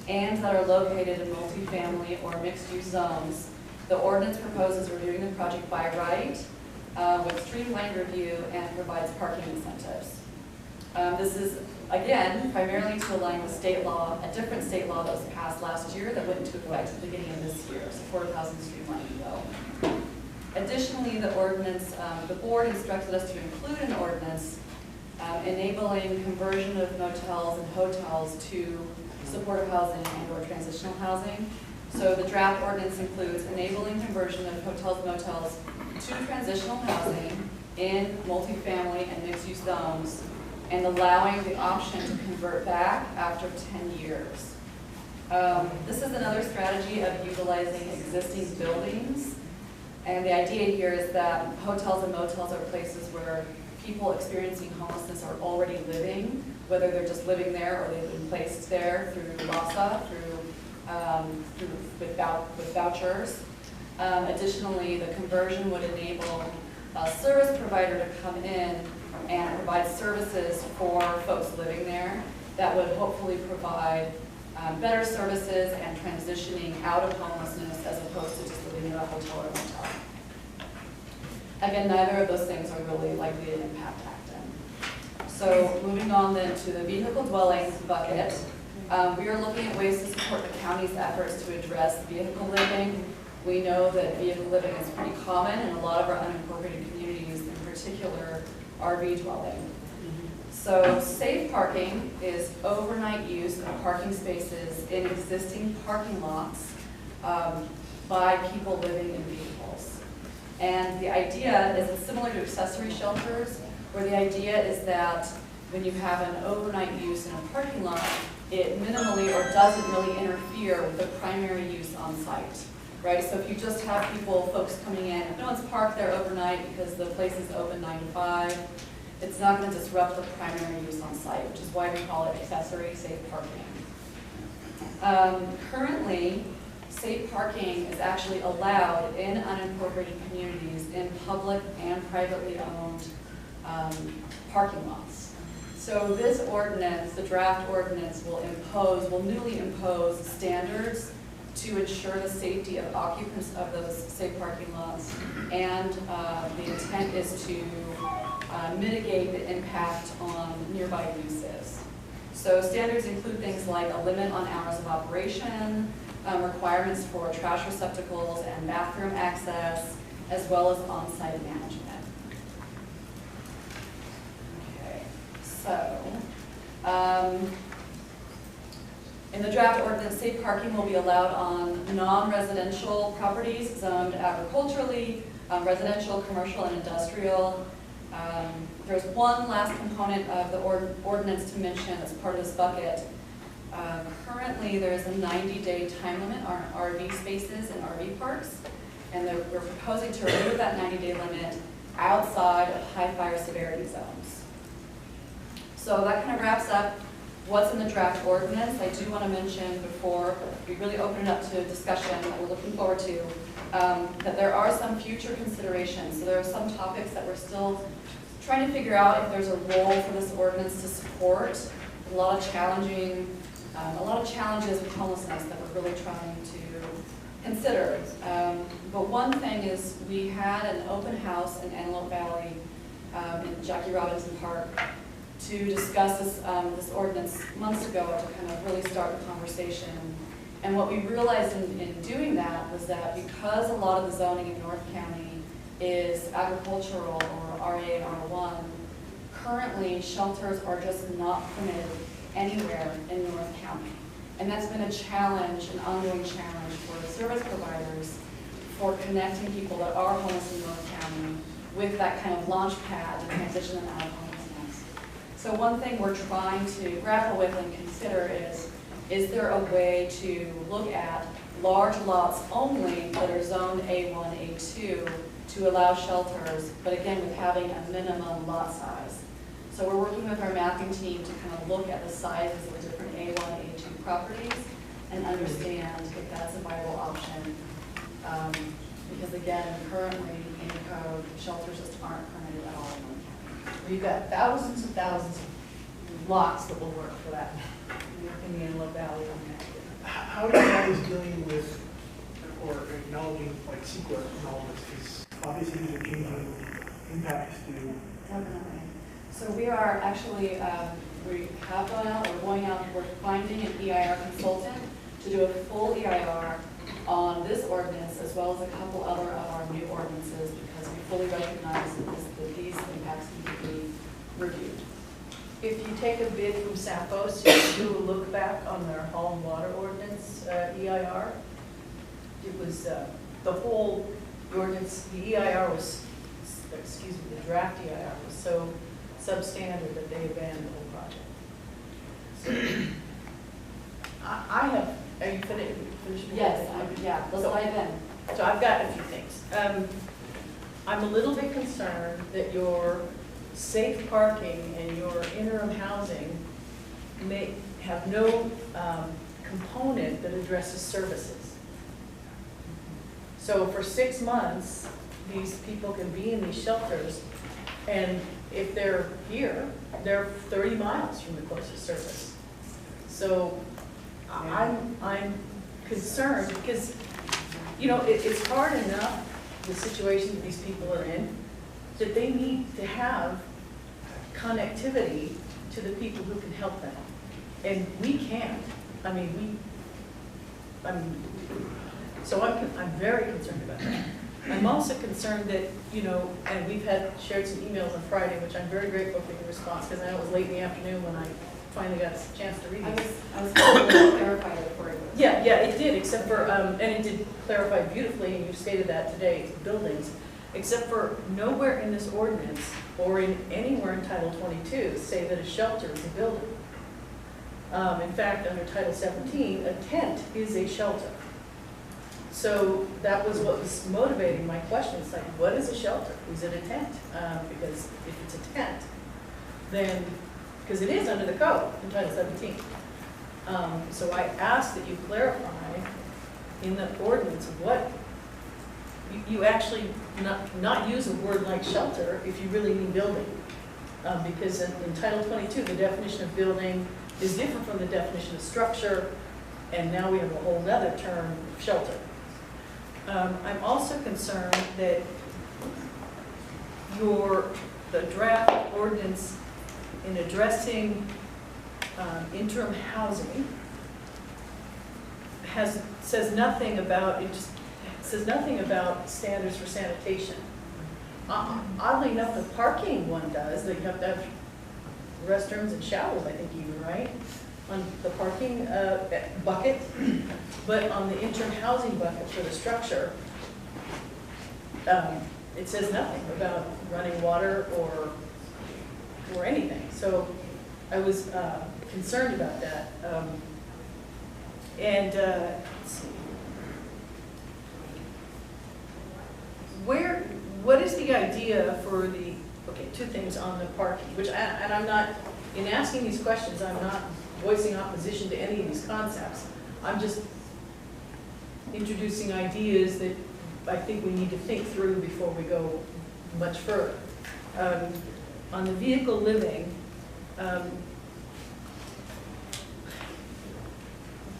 and that are located in multifamily or mixed-use zones, the ordinance proposes reviewing the project by right with streamlined review and provides parking incentives. This is, again, primarily to align with state law, a different state law that was passed last year that went into effect at the beginning of this year, supportive housing streamlining bill. Additionally, the ordinance, the board instructed us to include an ordinance enabling conversion of motels and hotels to supportive housing and or transitional housing. So the draft ordinance includes enabling conversion of hotels and motels to transitional housing in multifamily and mixed-use zones, and allowing the option to convert back after 10 years. This is another strategy of utilizing existing buildings. And the idea here is that hotels and motels are places where people experiencing homelessness are already living, whether they're just living there or they've been placed there through LASA, with vouchers. Additionally, the conversion would enable a service provider to come in and provide services for folks living there that would hopefully provide better services and transitioning out of homelessness as opposed to just living in a hotel or motel. Again, neither of those things are really likely to impact Acton. So moving on then to the vehicle dwelling bucket, we are looking at ways to support the county's efforts to address vehicle living. We know that vehicle living is pretty common in a lot of our unincorporated communities, in particular RV dwelling. So safe parking is overnight use of parking spaces in existing parking lots by people living in vehicles. And the idea is it's similar to accessory shelters, where the idea is that when you have an overnight use in a parking lot, it minimally or doesn't really interfere with the primary use on site, right? So if you just have folks coming in, if no one's parked there overnight because the place is open 9 to 5, it's not going to disrupt the primary use on site, which is why we call it accessory safe parking. Currently, safe parking is actually allowed in unincorporated communities in public and privately owned parking lots. So this ordinance, the draft ordinance, will newly impose standards to ensure the safety of occupants of those safe parking lots, and the intent is to mitigate the impact on nearby uses. So standards include things like a limit on hours of operation, requirements for trash receptacles and bathroom access, as well as on-site management. Okay, so in the draft ordinance, safe parking will be allowed on non-residential properties zoned agriculturally, residential, commercial, and industrial. There's one last component of the ordinance to mention as part of this bucket. Currently, there's a 90-day time limit on RV spaces in RV parks, and we're proposing to remove that 90-day limit outside of high fire severity zones. So that kind of wraps up what's in the draft ordinance. I do want to mention before we really open it up to discussion that we're looking forward to, that there are some future considerations. So there are some topics that we're still trying to figure out if there's a role for this ordinance to support. A lot of challenges with homelessness that we're really trying to consider. But one thing is we had an open house in Antelope Valley in Jackie Robinson Park to discuss this ordinance months ago to kind of really start the conversation. And what we realized in doing that was that because a lot of the zoning in North County is agricultural or RA and R1, currently shelters are just not permitted anywhere in North County. And that's been a challenge, an ongoing challenge for service providers for connecting people that are homeless in North County with that kind of launch pad to transition them out of homelessness. So one thing we're trying to grapple with and consider is there a way to look at large lots only that are zoned A1, A2 to allow shelters, but again with having a minimum lot size. So we're working with our mapping team to kind of look at the sizes of different A1, A2 properties and understand if that's a viable option. Because again, currently in the code, shelters just aren't permitted at all in North County. We've got thousands and thousands of lots that will work for that in the Antelope Valley. How are you guys dealing with or acknowledging like CEQA and all this? Because obviously these are changing impacts to. Definitely. So we are actually, we have gone out, we're finding an EIR consultant to do a full EIR on this ordinance as well as a couple other of our new ordinances because we fully recognize that these impacts need to be reviewed. If you take a bid from Sappos to do a look back on their home water ordinance EIR, it was the whole ordinance, the EIR was, excuse me, the draft EIR was substandard that they abandoned the whole project. So, I have, are you finished? Yes, yeah, let's dive in. So I've got a few things. I'm a little bit concerned that your safe parking and your interim housing may have no component that addresses services. So for 6 months, these people can be in these shelters, and if they're here, they're 30 miles from the closest service. So I'm concerned because, you know, it's hard enough, the situation that these people are in, that they need to have connectivity to the people who can help them. And we can't. I mean, so I'm very concerned about that. I'm also concerned that, you know, and we've shared some emails on Friday, which I'm very grateful for your response, because I know it was late in the afternoon when I finally got a chance to read it. I was hoping to clarify it for you. Yeah, it did, except for, and it did clarify beautifully, and you've stated that today, buildings, except for nowhere in this ordinance or in anywhere in Title 22 say that a shelter is a building. In fact, under Title 17, a tent is a shelter. So that was what was motivating my question. It's like, what is a shelter? Is it a tent? Because if it's a tent, then, because it is under the code in Title 17. So I ask that you clarify in the ordinance what, you actually not use a word like shelter if you really mean building. Because in Title 22, the definition of building is different from the definition of structure, and now we have a whole other term, shelter. I'm also concerned that the draft ordinance in addressing interim housing says nothing about, it just says nothing about standards for sanitation. Oddly enough, the parking one does, that you have to have restrooms and showers, I think even, right? On the parking bucket, but on the interim housing bucket for the structure, it says nothing about running water or anything. So I was concerned about that. Let's see. What is the idea for the, okay, two things on the parking, which, and I'm not, in asking these questions, I'm not voicing opposition to any of these concepts. I'm just introducing ideas that I think we need to think through before we go much further. On the vehicle living,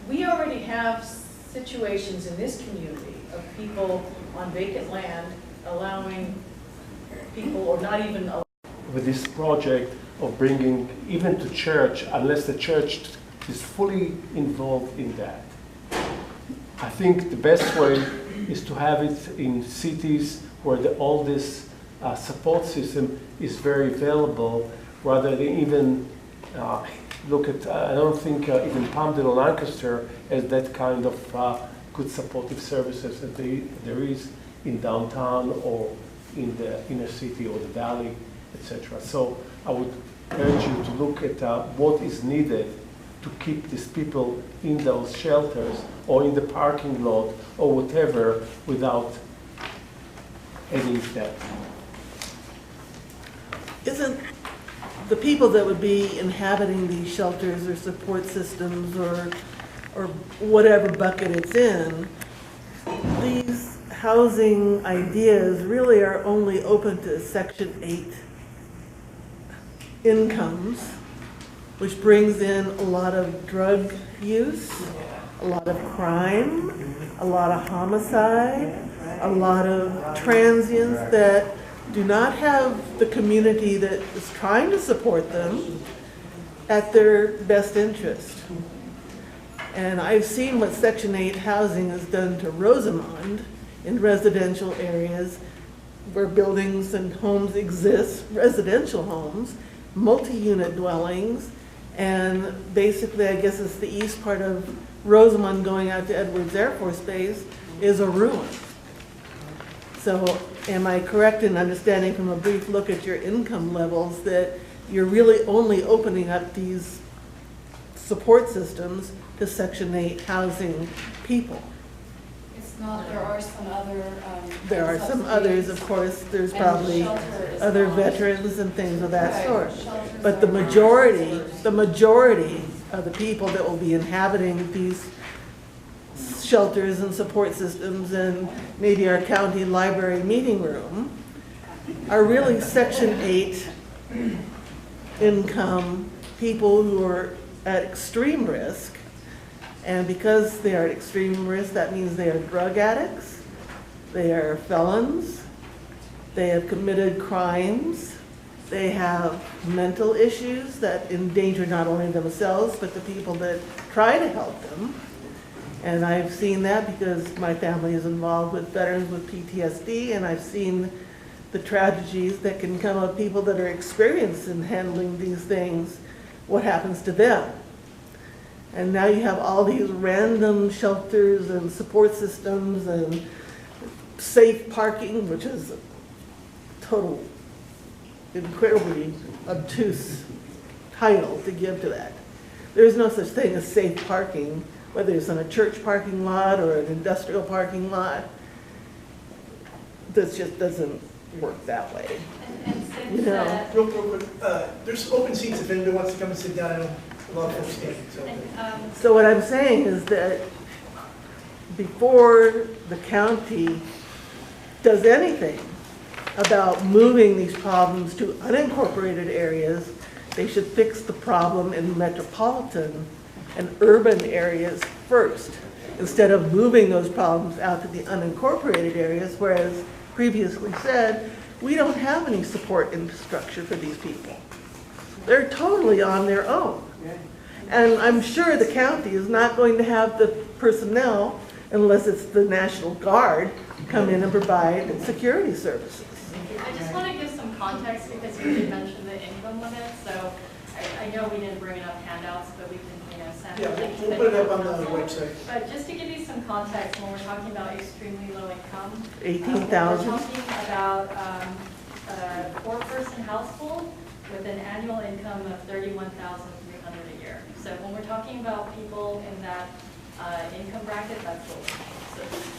we already have situations in this community of people on vacant land allowing people, or not even with this project of bringing even to church, unless the church is fully involved in that. I think the best way is to have it in cities where all this support system is very available, rather than even look at, I don't think even Palmdale or Lancaster has that kind of good supportive services that there is in downtown or in the inner city or the valley, etc. So I would urge you to look at what is needed to keep these people in those shelters or in the parking lot or whatever without adding that. Isn't the people that would be inhabiting these shelters or support systems or whatever bucket it's in, these housing ideas really are only open to Section 8 incomes, which brings in a lot of drug use, a lot of crime, a lot of homicide, a lot of transients that do not have the community that is trying to support them at their best interest. And I've seen what Section 8 housing has done to Rosamond in residential areas where buildings and homes exist, residential homes, multi-unit dwellings, and basically, I guess it's the east part of Rosamond going out to Edwards Air Force Base is a ruin. So am I correct in understanding from a brief look at your income levels that you're really only opening up these support systems to Section 8 housing people. It's not, there are some other. There are some others, of course, there's And probably shelter is other not. veterans and things of that Right, sort. shelters But the are- majority of the people that will be inhabiting these shelters and support systems and maybe our county library meeting room are really Section 8 income people who are at extreme risk. And because they are at extreme risk, that means they are drug addicts, they are felons, they have committed crimes, they have mental issues that endanger not only themselves, but the people that try to help them. And I've seen that because my family is involved with veterans with PTSD, and I've seen the tragedies that can come of people that are experienced in handling these things, what happens to them. And now you have all these random shelters and support systems and safe parking, which is a total, incredibly obtuse title to give to that. There's no such thing as safe parking, whether it's on a church parking lot or an industrial parking lot. This just doesn't work that way. And You since know. that, Real quick, there's open seats if anybody wants to come and sit down. I know a lot of folks standing, so. So what I'm saying is that before the county does anything about moving these problems to unincorporated areas, they should fix the problem in metropolitan and urban areas first, instead of moving those problems out to the unincorporated areas, whereas previously said, we don't have any support infrastructure for these people. They're totally on their own. And I'm sure the county is not going to have the personnel, unless it's the National Guard, come in and provide security services. I just want to give some context because you did mention the income limit, so I know we didn't bring enough handouts, but we can, send Yeah, a link to we'll the put it up on council. the website. But just to give you some context, when we're talking about extremely low income. 18,000. We're talking about a four-person household with an annual income of $31,300 a year. So when we're talking about people in that income bracket, that's what we're talking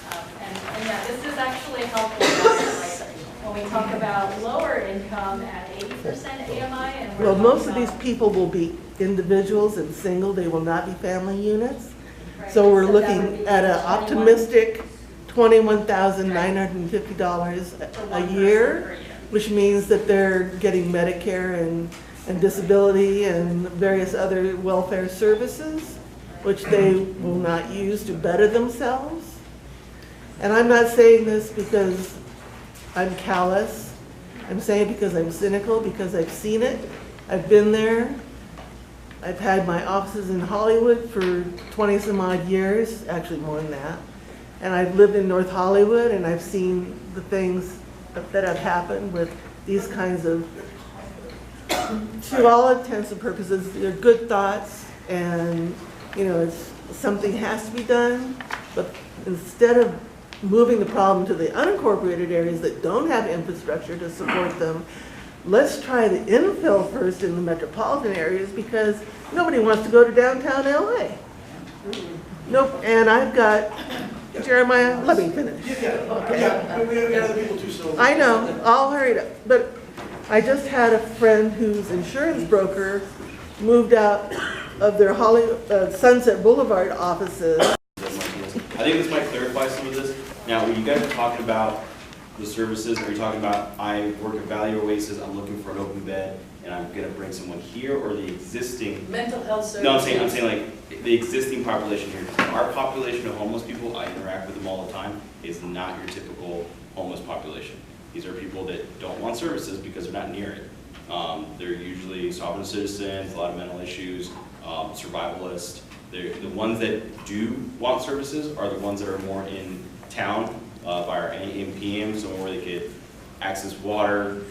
about. And yeah, this is actually helpful. Like, when we talk about lower income at 80% AMI, and we're Well, talking most of these about- people will be individuals and single, they will not be family units. Right, So we're that looking would be at an 21 optimistic $21,950 for a one person year, per year. which means that they're getting Medicare and disability and various other welfare services, which they will not use to better themselves. And I'm not saying this because I'm callous. I'm saying because I'm cynical, because I've seen it. I've been there. I've had my offices in Hollywood for 20 some odd years, actually more than that. And I've lived in North Hollywood, and I've seen the things that have happened with these kinds of, to all intents and purposes, they're good thoughts, and, it's, something has to be done. But instead of moving the problem to the unincorporated areas that don't have infrastructure to support them, let's try the infill first in the metropolitan areas, because nobody wants to go to downtown LA. Nope, and I've got, Jeremiah, let me finish. Yeah, we have other people too, so. I know, I'll hurry up, but I just had a friend whose insurance broker moved out of their Sunset Boulevard offices. I think this might clarify some of this. Now, when you guys are talking about the services, are you talking about, I work at Valley Oasis, I'm looking for an open bed, and I'm gonna bring someone here, or the existing? Mental health services. No, I'm saying like, the existing population here. Our population of homeless people, I interact with them all the time, is not your typical homeless population. These are people that don't want services because they're not near it. They're usually sovereign citizens, a lot of mental issues, survivalists. The ones that do want services are the ones that are more in town, by our AMPM, somewhere where they could access water,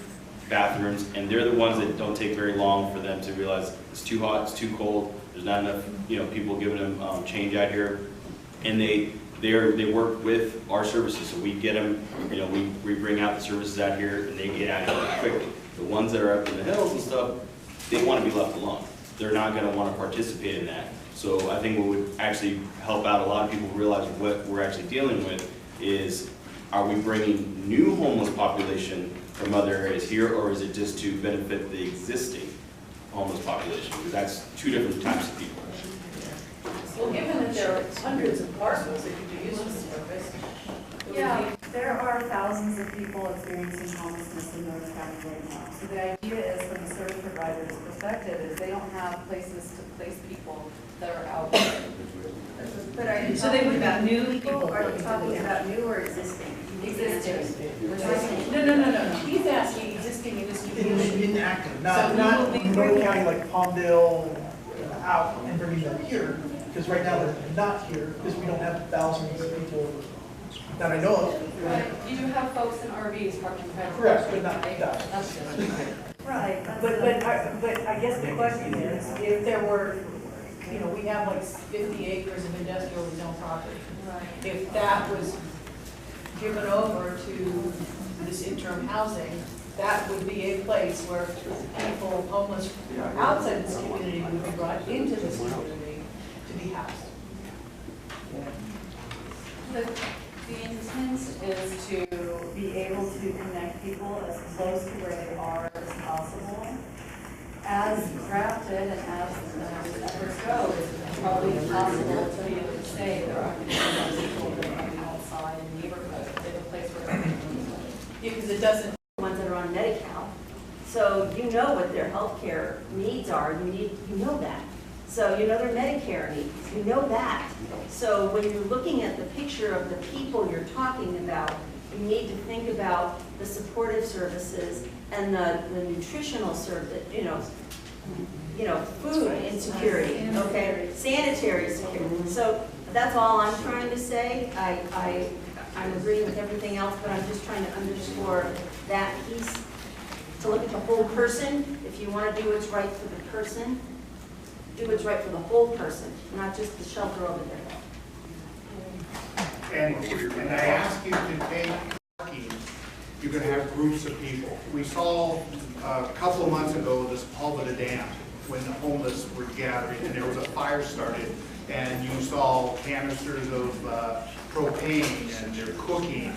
bathrooms, and they're the ones that don't take very long for them to realize it's too hot, it's too cold, there's not enough, people giving them change out here, and they work with our services, so we get them, we bring out the services out here, and they get out here quickly. The ones that are up in the hills and stuff, they want to be left alone. They're not going to want to participate in that. So I think what would actually help out a lot of people realize what we're actually dealing with is, are we bringing new homeless population from other areas here, or is it just to benefit the existing homeless population? Because that's two different types of people. Well, given that there are hundreds of parcels that could be used for this purpose. Yeah, there are thousands of people experiencing homelessness in North County right now. So the idea is, from the service provider's perspective, is they don't have places to place people that are out there. But are you So they talking would be about new new people? people, or are you talking about new or existing? Existing. No. He's asking existing in this community. Inactive, So not we will be North bringing- County like Palmdale out and bringing them here, because right now they're not here, because we don't have thousands of people that I know of. But you do have folks in RVs parked in federal. Correct, but not right? that. That's different. Right. But I guess the question is, if there were, You know, we have like 50 acres of industrial zone property. Right. If that was given over to this interim housing, that would be a place where people homeless outside this community would be brought into this community to be housed. The intent is to be able to connect people as close to where they are as possible. As drafted and as the efforts go, it's probably impossible to be able to say there are going to be people that are on the outside in the neighborhood, they have a place where they're going to be. Because it doesn't, ones that are on Medi-Cal, so you know what their healthcare needs are, you know that. So you know their Medicare needs, you know that. So when you're looking at the picture of the people you're talking about, you need to think about the supportive services and the nutritional service, you know, food insecurity, okay, sanitary security. So that's all I'm trying to say. I'm agreeing with everything else, but I'm just trying to underscore that piece, to look at the whole person. If you want to do what's right for the person, do what's right for the whole person, not just the shelter over there. And I ask you to take parking, you're going to have groups of people. We saw a couple of months ago this Palvada Dam, when the homeless were gathering and there was a fire started, and you saw canisters of propane and they're cooking.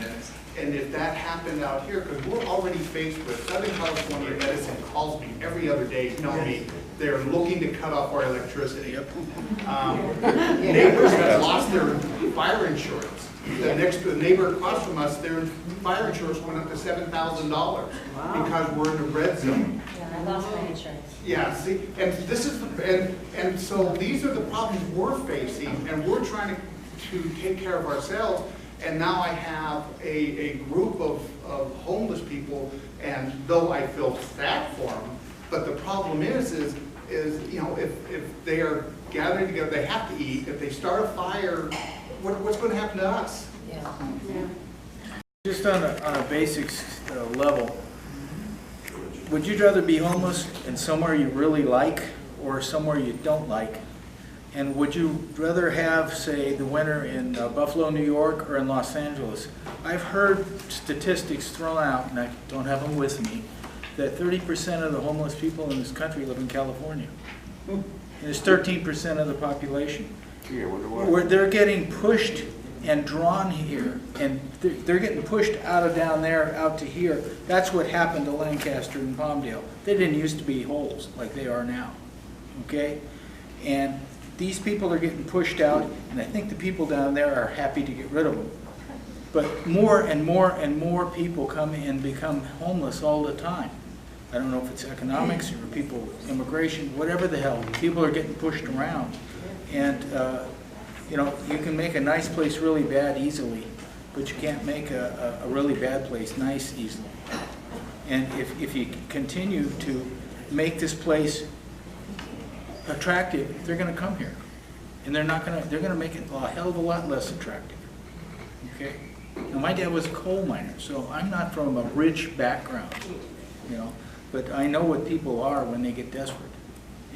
And if that happened out here, because we're already faced with, Southern California Edison calls me every other day telling me they're looking to cut off our electricity. Neighbors that lost their fire insurance. The neighbor across from us, their fire insurance went up to $7,000 because we're in the red zone. Yeah, I lost my insurance. Yeah, see, and this is, and so these are the problems we're facing, and we're trying to take care of ourselves. And now I have a group of homeless people, and though I feel sad for them, but the problem is you know, if they are gathering together, they have to eat. If they start a fire, what's going to happen to us? Yeah. Just on a basics level, would you rather be homeless in somewhere you really like or somewhere you don't like? And would you rather have, say, the winter in Buffalo, New York, or in Los Angeles? I've heard statistics thrown out, and I don't have them with me, that 30% of the homeless people in this country live in California. And it's 13% of the population. Where they're getting pushed and drawn here, and they're getting pushed out of down there, out to here. That's what happened to Lancaster and Palmdale. They didn't used to be holes like they are now, okay? And these people are getting pushed out, and I think the people down there are happy to get rid of them. But more and more and more people come and become homeless all the time. I don't know if it's economics or people, immigration, whatever the hell. People are getting pushed around. And, you know, you can make a nice place really bad easily, but you can't make a really bad place nice easily. And if you continue to make this place attractive, they're going to come here, and they're going to make it a hell of a lot less attractive. Okay. Now my dad was a coal miner, so I'm not from a rich background, you know, but I know what people are when they get desperate,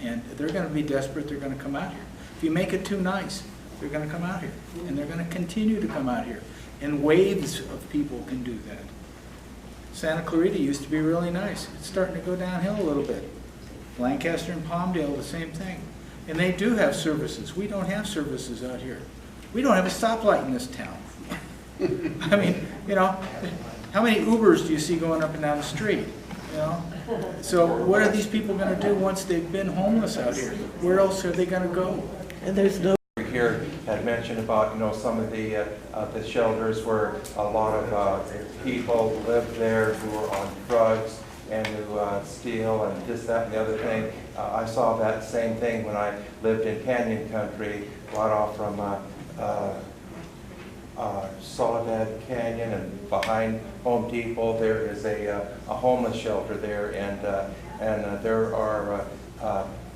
and they're going to be desperate. They're going to come out here. If you make it too nice, they're going to come out here, and they're going to continue to come out here, and waves of people can do that. Santa Clarita used to be really nice. It's starting to go downhill a little bit. Lancaster and Palmdale, the same thing. And they do have services. We don't have services out here. We don't have a stoplight in this town. I mean, you know, how many Ubers do you see going up and down the street? You know? So what are these people going to do once they've been homeless out here? Where else are they going to go? And there's no Here had mentioned about, you know, some of the shelters where a lot of people live there who are on drugs and who steal and this, that, and the other thing. I saw that same thing when I lived in Canyon Country, right off from Soledad Canyon, and behind Home Depot there is a homeless shelter there, and there are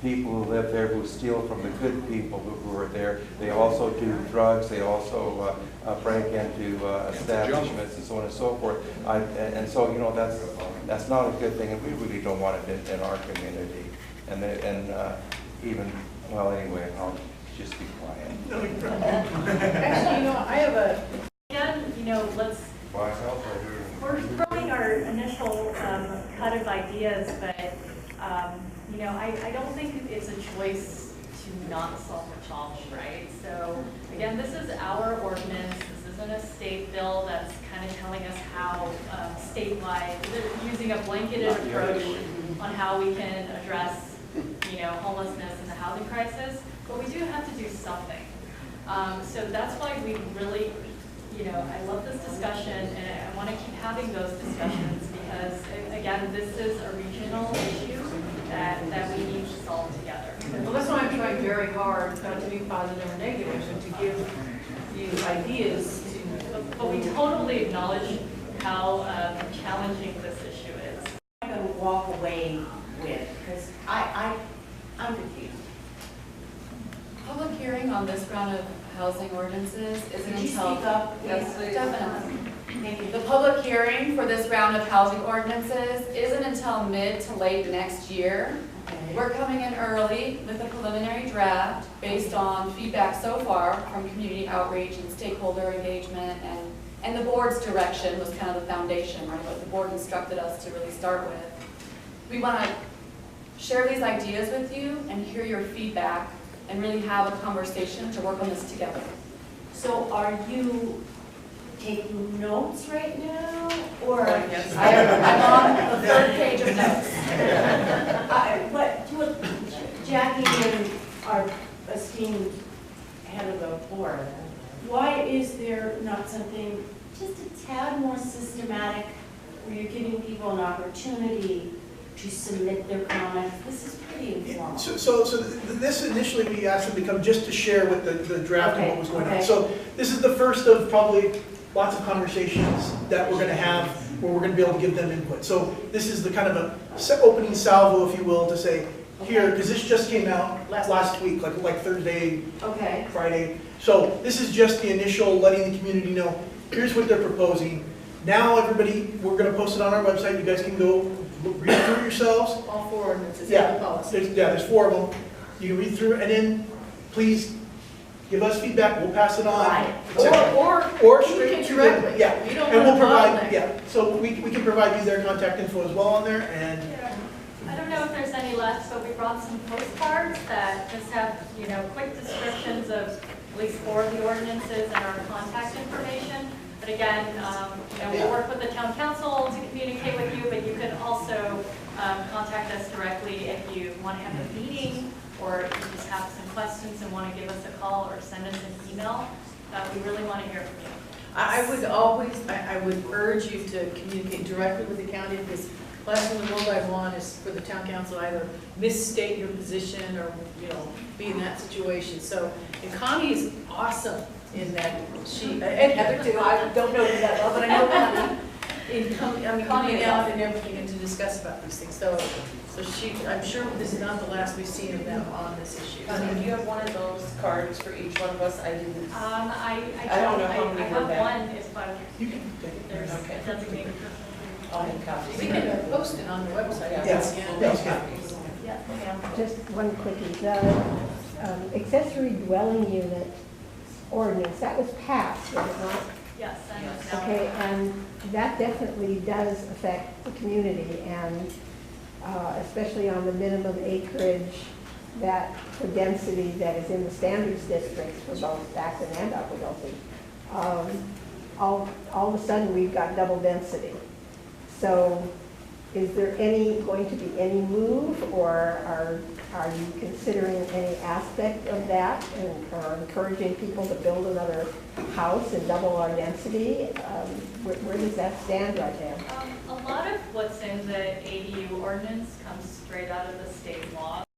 people who live there who steal from the good people who are there. They also do drugs. They also break into establishments and so on and so forth. And so, you know, that's not a good thing, and we really don't want it in our community. And even, well, anyway, I'll just be quiet. Actually, you know, I have a, Again, you know, we're throwing our initial cut of ideas, but, you know, I don't think it's a choice to not solve a challenge, right? So, again, this is our ordinance. This isn't a state bill that's kind of telling us how statewide, they're using a blanketed approach on how we can address, you know, homelessness and the housing crisis, but we do have to do something. So that's why we really, you know, I love this discussion, and I want to keep having those discussions because, again, this is a regional issue that we need to solve together. well, that's why I'm trying very hard not to be positive or negative, and to give you ideas to. But we totally acknowledge how challenging this issue is. I'm going to walk away with, because I'm confused. Public hearing on this round of housing ordinances isn't Could you until. speak up, please? Yes, definitely. Thank you. The public hearing for this round of housing ordinances isn't until mid to late next year. We're coming in early with a preliminary draft based on feedback so far from community outreach and stakeholder engagement, and the board's direction was kind of the foundation, right? What the board instructed us to really start with. We want to share these ideas with you and hear your feedback and really have a conversation to work on this together. So are you taking notes right now, or? Yes. I'm on the third page of notes. But Jackie and our esteemed head of the board, why is there not something just a tad more systematic where you're giving people an opportunity to submit their comments? This is pretty informal. So this initially we asked them to come just to share with the draft and what was going on. So this is the first of probably lots of conversations that we're going to have where we're going to be able to give them input. So this is the kind of a opening salvo, if you will, to say, here, because this just came out last week, like Thursday, Friday. So this is just the initial letting the community know, here's what they're proposing. Now everybody, we're going to post it on our website. You guys can go read through it yourselves. All four ordinances, Yeah, policy. there's 4 of them. You can read through, and then please give us feedback. We'll pass it on. Right. Or straight to directly. them. Yeah, We don't and we'll want to provide. bottleneck. Yeah, so we can provide you their contact info as well on there, and I don't know if there's any left, but we brought some postcards that just have, you know, quick descriptions of at least 4 of the ordinances and our contact information. But again, you know, we'll work with the town council to communicate with you, but you can also contact us directly if you want to have a meeting, or if you just have some questions and want to give us a call or send us an email. We really want to hear from you. I would always, I would urge you to communicate directly with the county, because last thing the world I want is for the town council to either misstate your position or, you know, be in that situation. So, and Connie is awesome in that and Heather too, I don't know you that well, but I know Connie, coming out and everything and to discuss about these things. So I'm sure this is not the last we've seen of them on this issue. Do you have one of those cards for each one of us? I didn't. I don't know how many I were have back. one if you can take it. there's Okay. designated. I'll make copies. We can post it on the website. Yes. Yeah. Just one quickie. The accessory dwelling unit ordinance, that was passed, was it not? Yes, I know. Okay, and that definitely does affect the community, and especially on the minimum acreage that for density that is in the standards districts for both Acton and Upper Dulce. All of a sudden, we've got double density. So is there going to be any move, or are you considering any aspect of that or encouraging people to build another house and double our density? Where does that stand right now? A lot of what's in the ADU ordinance comes straight out of the state law.